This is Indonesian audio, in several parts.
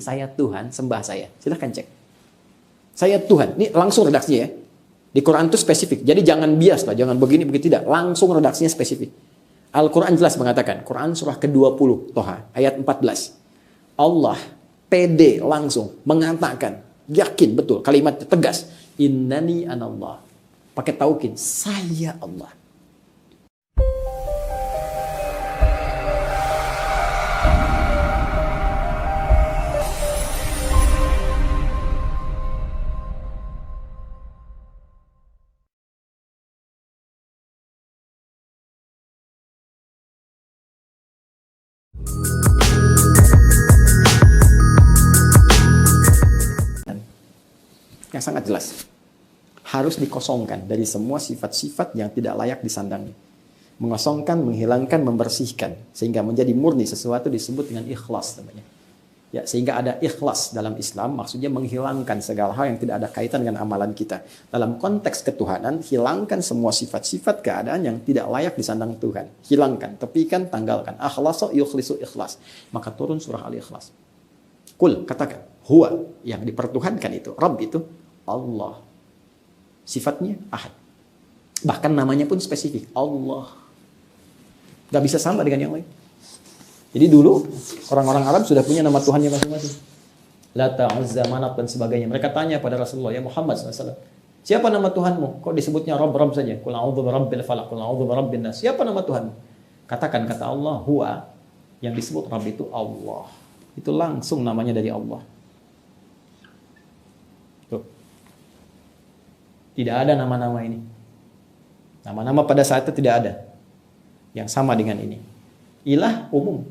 Saya Tuhan, sembah saya. Silahkan cek. Saya Tuhan. Ini langsung redaksinya ya. Di Quran itu spesifik. Jadi jangan bias lah. Jangan begini, begitu. Tidak. Langsung redaksinya spesifik. Al-Quran jelas mengatakan. Quran surah ke-20. Toha. Ayat 14. Allah pede langsung mengatakan. Yakin betul. Kalimat tegas. Innani anallah. Pakai taukid. Saya Allah. Yang sangat jelas. Harus dikosongkan dari semua sifat-sifat yang tidak layak disandang. Mengosongkan, menghilangkan, membersihkan. Sehingga menjadi murni sesuatu disebut dengan ikhlas namanya. Ya, sehingga ada ikhlas dalam Islam, maksudnya menghilangkan segala hal yang tidak ada kaitan dengan amalan kita. Dalam konteks ketuhanan, hilangkan semua sifat-sifat keadaan yang tidak layak disandang Tuhan. Hilangkan, tepikan, tanggalkan. Akhlaso yukhlisu ikhlas. Maka turun surah Al-Ikhlas. Kul, katakan, huwa, yang dipertuhankan itu, Rabb itu, Allah. Sifatnya ahad. Bahkan namanya pun spesifik, Allah. Gak bisa sama dengan yang lain. Jadi dulu orang-orang Arab sudah punya nama Tuhannya masing-masing. Lata, Uzza, Manat dan sebagainya. Mereka tanya pada Rasulullah, ya Muhammad SAW, siapa nama Tuhanmu? Kok disebutnya Rabb saja? Qul a'udzu birabbil falaq, qul a'udzu birabbin nas. Siapa nama Tuhanmu? Katakan, kata Allah, huwa, yang disebut Rabb itu Allah. Itu langsung namanya dari Allah. Tuh. Tidak ada nama-nama ini. Nama-nama pada saat itu tidak ada yang sama dengan ini. Ilah umum,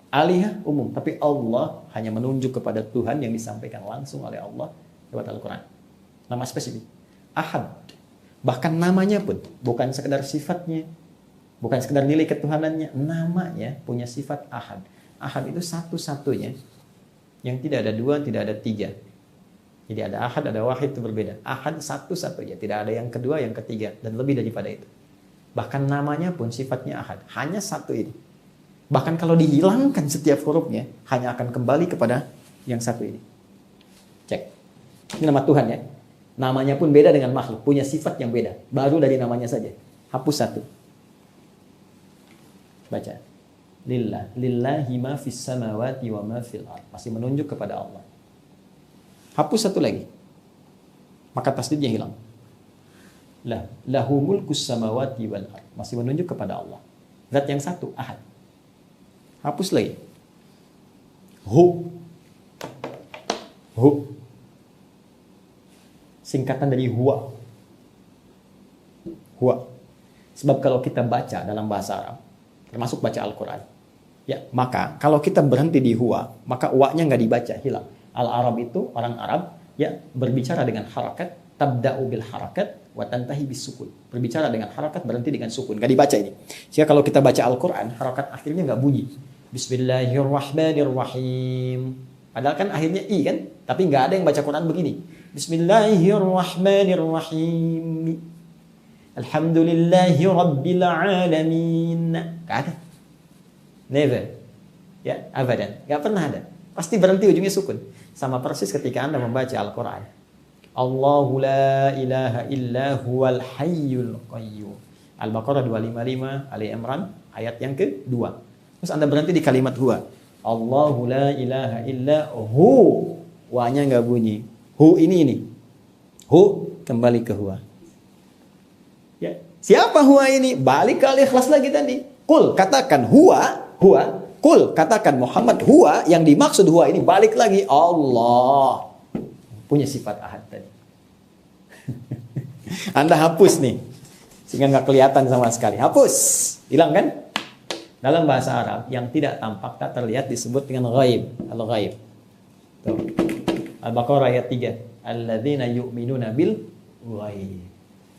alihah umum, tapi Allah hanya menunjuk kepada Tuhan yang disampaikan langsung oleh Allah lewat Al-Quran. Nama spesifik, ahad. Bahkan namanya pun bukan sekedar sifatnya, bukan sekedar nilai ketuhanannya, namanya punya sifat ahad. Ahad itu satu-satunya yang tidak ada dua, tidak ada tiga. Jadi ada ahad, ada wahid, itu berbeda. Ahad satu-satunya, tidak ada yang kedua, yang ketiga, dan lebih daripada itu. Bahkan namanya pun sifatnya ahad. Hanya satu ini. Bahkan kalau dihilangkan setiap hurufnya, hanya akan kembali kepada yang satu ini. Cek. Ini nama Tuhan ya. Namanya pun beda dengan makhluk. Punya sifat yang beda. Baru dari namanya saja. Hapus satu. Baca. Lillah. Lillahi ma fis samawati wa ma fil ard. Masih menunjuk kepada Allah. Hapus satu lagi. Maka tasdidnya hilang. Lahu mulkus samawati wal ard. Masih menunjuk kepada Allah. Zat yang satu, ahad. Hapus lagi. Hu. Singkatan dari huwa. Huwa. Sebab kalau kita baca dalam bahasa Arab, termasuk baca Al-Quran, ya, maka kalau kita berhenti di huwa, maka wa-nya nggak dibaca, hilang. Al-Arab itu, orang Arab, ya, berbicara dengan harakat, tabda'u bil harakat, wa tantahi bis sukun. Berbicara dengan harakat, berhenti dengan sukun. Gak dibaca ini. Jika kalau kita baca Al-Quran, harakat akhirnya gak bunyi. Bismillahirrahmanirrahim. Padahal kan akhirnya i kan? Tapi gak ada yang baca Quran begini. Bismillahirrahmanirrahim. Alhamdulillahi rabbil alamin. Gak ada. Never. Ya, abadan. Gak pernah ada. Pasti berhenti ujungnya sukun. Sama persis ketika Anda membaca Al-Quran. Allahu la ilaha illa huwal hayyul qayyum. Al-Baqarah 255, Ali Imran ayat yang kedua. Terus Anda berhenti di kalimat huwa. Allahu la ilaha illa hu. Wa-nya enggak bunyi. Hu ini. Hu kembali ke huwa. Ya, siapa huwa ini? Balik ke Al-Ikhlas lagi tadi. Qul katakan huwa. Qul katakan Muhammad huwa, yang dimaksud huwa ini balik lagi Allah. Punya sifat ahad tadi. Anda hapus nih. Sehingga nggak kelihatan sama sekali. Hapus. Hilang kan? Dalam bahasa Arab, yang tidak tampak, tak terlihat disebut dengan ghaib. Al-ghaib. Tuh. Al-Baqarah ayat 3. Alladzina yu'minuna bil ghaib.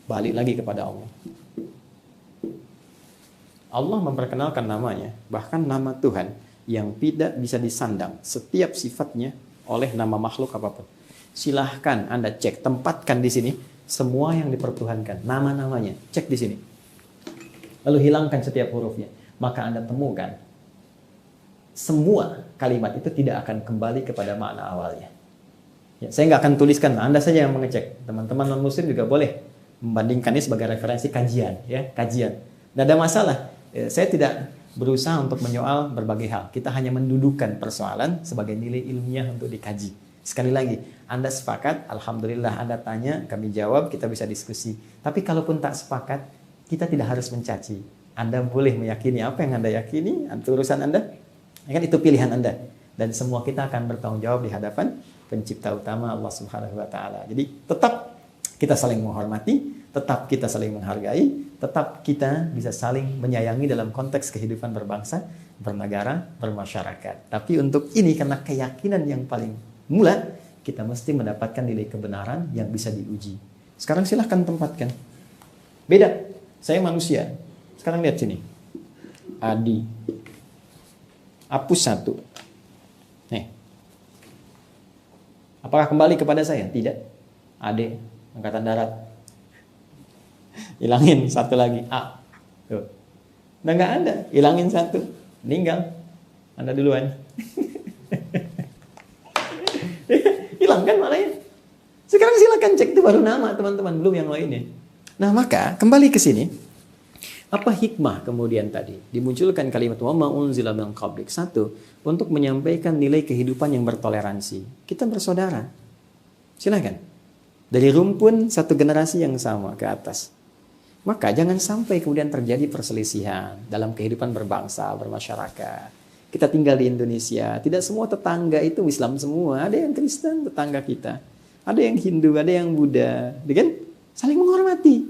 Balik lagi kepada Allah. Allah memperkenalkan namanya. Bahkan nama Tuhan yang tidak bisa disandang setiap sifatnya oleh nama makhluk apapun. Silahkan Anda cek, tempatkan di sini semua yang dipertuhankan, nama-namanya, cek di sini. Lalu hilangkan setiap hurufnya, maka Anda temukan semua kalimat itu tidak akan kembali kepada makna awalnya. Ya, saya nggak akan tuliskan, Anda saja yang mengecek. Teman-teman non-muslim juga boleh membandingkannya sebagai referensi kajian, ya, kajian. Tidak ada masalah. Saya tidak berusaha untuk menyoal berbagai hal. Kita hanya mendudukan persoalan sebagai nilai ilmiah untuk dikaji. Sekali lagi, Anda sepakat, alhamdulillah Anda tanya, kami jawab, kita bisa diskusi. Tapi kalaupun tak sepakat, kita tidak harus mencaci. Anda boleh meyakini apa yang Anda yakini, itu urusan Anda. Ya kan, itu pilihan Anda. Dan semua kita akan bertanggung jawab di hadapan pencipta utama Allah Subhanahu wa taala. Jadi tetap kita saling menghormati, tetap kita saling menghargai, tetap kita bisa saling menyayangi dalam konteks kehidupan berbangsa, bernegara, bermasyarakat. Tapi untuk ini, karena keyakinan yang paling mula, kita mesti mendapatkan nilai kebenaran yang bisa diuji. Sekarang silahkan tempatkan. Beda, saya manusia. Sekarang lihat sini. Adi. Hapus 1. Nih. Apakah kembali kepada saya? Tidak. Ade, Angkatan Darat. Hilangin 1 lagi. A. Tuh. Udah nggak ada. Hilangin 1. Meninggal. Anda duluan. Hilang kan maknanya. Sekarang silakan cek, itu baru nama teman-teman, belum yang lainnya. Nah maka kembali ke sini, apa hikmah kemudian tadi dimunculkan kalimat wa ma unzila min qablik? 1, untuk menyampaikan nilai kehidupan yang bertoleransi. Kita bersaudara. Silakan. Dari rumpun satu generasi yang sama ke atas. Maka jangan sampai kemudian terjadi perselisihan dalam kehidupan berbangsa, bermasyarakat. Kita tinggal di Indonesia, tidak semua tetangga itu Islam semua. Ada yang Kristen tetangga kita, ada yang Hindu, ada yang Buddha, kan? Saling menghormati.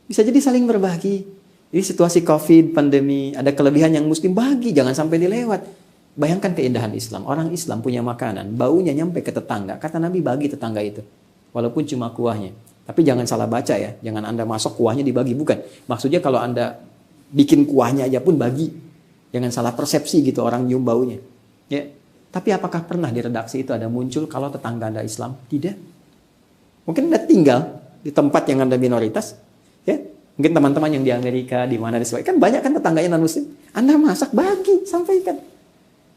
Bisa jadi saling berbagi. Jadi situasi COVID, pandemi, ada kelebihan yang Muslim bagi, jangan sampai dilewat. Bayangkan keindahan Islam. Orang Islam punya makanan, baunya nyampe ke tetangga. Kata Nabi, bagi tetangga itu, walaupun cuma kuahnya. Tapi jangan salah baca ya, jangan Anda masuk kuahnya dibagi, bukan. Maksudnya kalau Anda bikin kuahnya aja pun bagi. Jangan salah persepsi gitu orang nyium baunya. Ya. Tapi apakah pernah di redaksi itu ada muncul kalau tetangga Anda Islam? Tidak. Mungkin Anda tinggal di tempat yang Anda minoritas. Ya. Mungkin teman-teman yang di Amerika, di mana disebut. Kan banyak kan tetangganya non-muslim. Anda masak, bagi, sampaikan.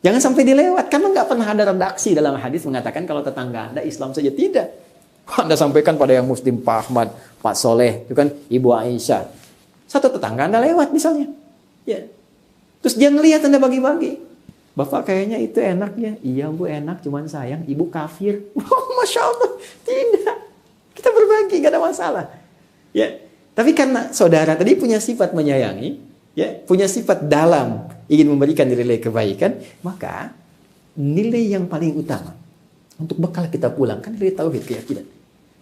Jangan sampai dilewat. Karena nggak pernah ada redaksi dalam hadis mengatakan kalau tetangga Anda Islam saja. Tidak. Anda sampaikan pada yang Muslim, Pak Ahmad, Pak Soleh, itu kan Ibu Aisyah. Satu tetangga Anda lewat misalnya. Ya. Terus dia ngelihat Anda bagi-bagi. Bapak kayaknya itu enaknya. Iya Bu, enak, cuman sayang Ibu kafir. Masya Allah. Tidak. Kita berbagi, gak ada masalah. Ya. Tapi karena saudara tadi punya sifat menyayangi, ya, punya sifat dalam ingin memberikan nilai kebaikan, maka nilai yang paling utama untuk bekal kita pulang kan nilai tauhid, keyakinan.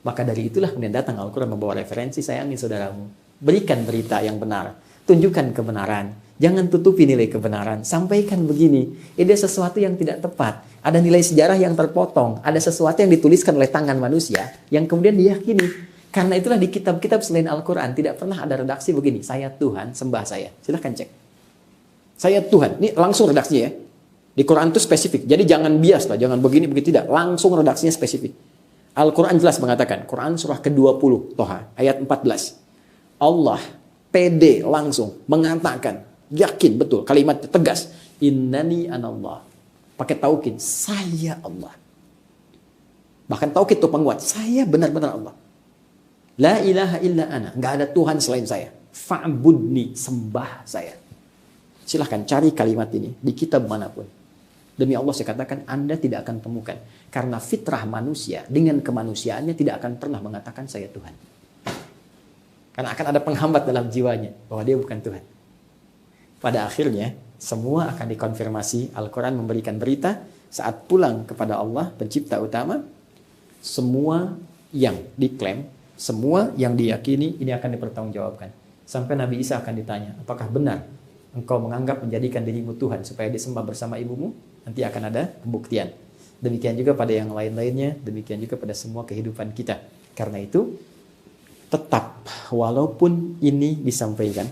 Maka dari itulah kemudian datang Al-Quran membawa referensi, sayangi saudaramu. Berikan berita yang benar. Tunjukkan kebenaran. Jangan tutupi nilai kebenaran. Sampaikan begini. Ada sesuatu yang tidak tepat. Ada nilai sejarah yang terpotong. Ada sesuatu yang dituliskan oleh tangan manusia yang kemudian diyakini. Karena itulah di kitab-kitab selain Al-Quran tidak pernah ada redaksi begini. Saya Tuhan, sembah saya. Silahkan cek. Saya Tuhan. Ini langsung redaksinya ya. Di Quran itu spesifik. Jadi jangan bias lah. Jangan begini, begitu tidak. Langsung redaksinya spesifik. Al-Quran jelas mengatakan. Quran surah ke-20. Toha. Ayat 14. Allah pede langsung mengatakan. Yakin betul, kalimat tegas. Innani anallah. Pakai taukid, saya Allah. Bahkan taukid itu penguat. Saya benar-benar Allah. La ilaha illa ana. Nggak ada Tuhan selain saya. Fa'budni, sembah saya. Silahkan cari kalimat ini di kitab manapun. Demi Allah saya katakan Anda tidak akan temukan. Karena fitrah manusia dengan kemanusiaannya tidak akan pernah mengatakan saya Tuhan. Karena akan ada penghambat dalam jiwanya bahwa dia bukan Tuhan. Pada akhirnya, semua akan dikonfirmasi. Al-Quran memberikan berita saat pulang kepada Allah, pencipta utama. Semua yang diklaim, semua yang diyakini, ini akan dipertanggungjawabkan. Sampai Nabi Isa akan ditanya, apakah benar engkau menganggap menjadikan dirimu Tuhan supaya disembah bersama ibumu? Nanti akan ada pembuktian. Demikian juga pada yang lain-lainnya, demikian juga pada semua kehidupan kita. Karena itu, tetap walaupun ini disampaikan,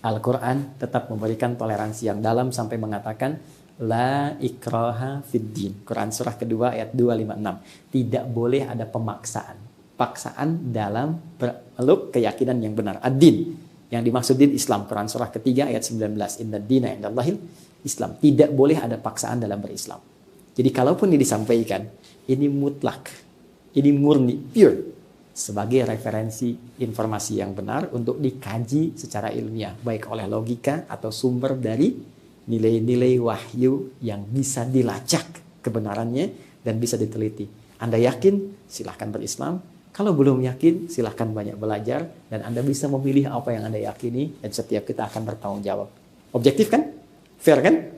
Al-Quran tetap memberikan toleransi yang dalam sampai mengatakan la ikraha fid din. Quran surah kedua ayat 256. Tidak boleh ada pemaksaan. Paksaan dalam peluk keyakinan yang benar. Ad-din. Yang dimaksud din Islam. Quran surah ketiga ayat 19. Inna dina indallahil Islam. Tidak boleh ada paksaan dalam berislam. Jadi kalaupun ini disampaikan, ini mutlak, ini murni, pure, sebagai referensi informasi yang benar untuk dikaji secara ilmiah, baik oleh logika atau sumber dari nilai-nilai wahyu yang bisa dilacak kebenarannya dan bisa diteliti. Anda yakin? Silahkan berislam. Kalau belum yakin, silahkan banyak belajar dan Anda bisa memilih apa yang Anda yakini dan setiap kita akan bertanggung jawab. Objektif kan? Fair kan?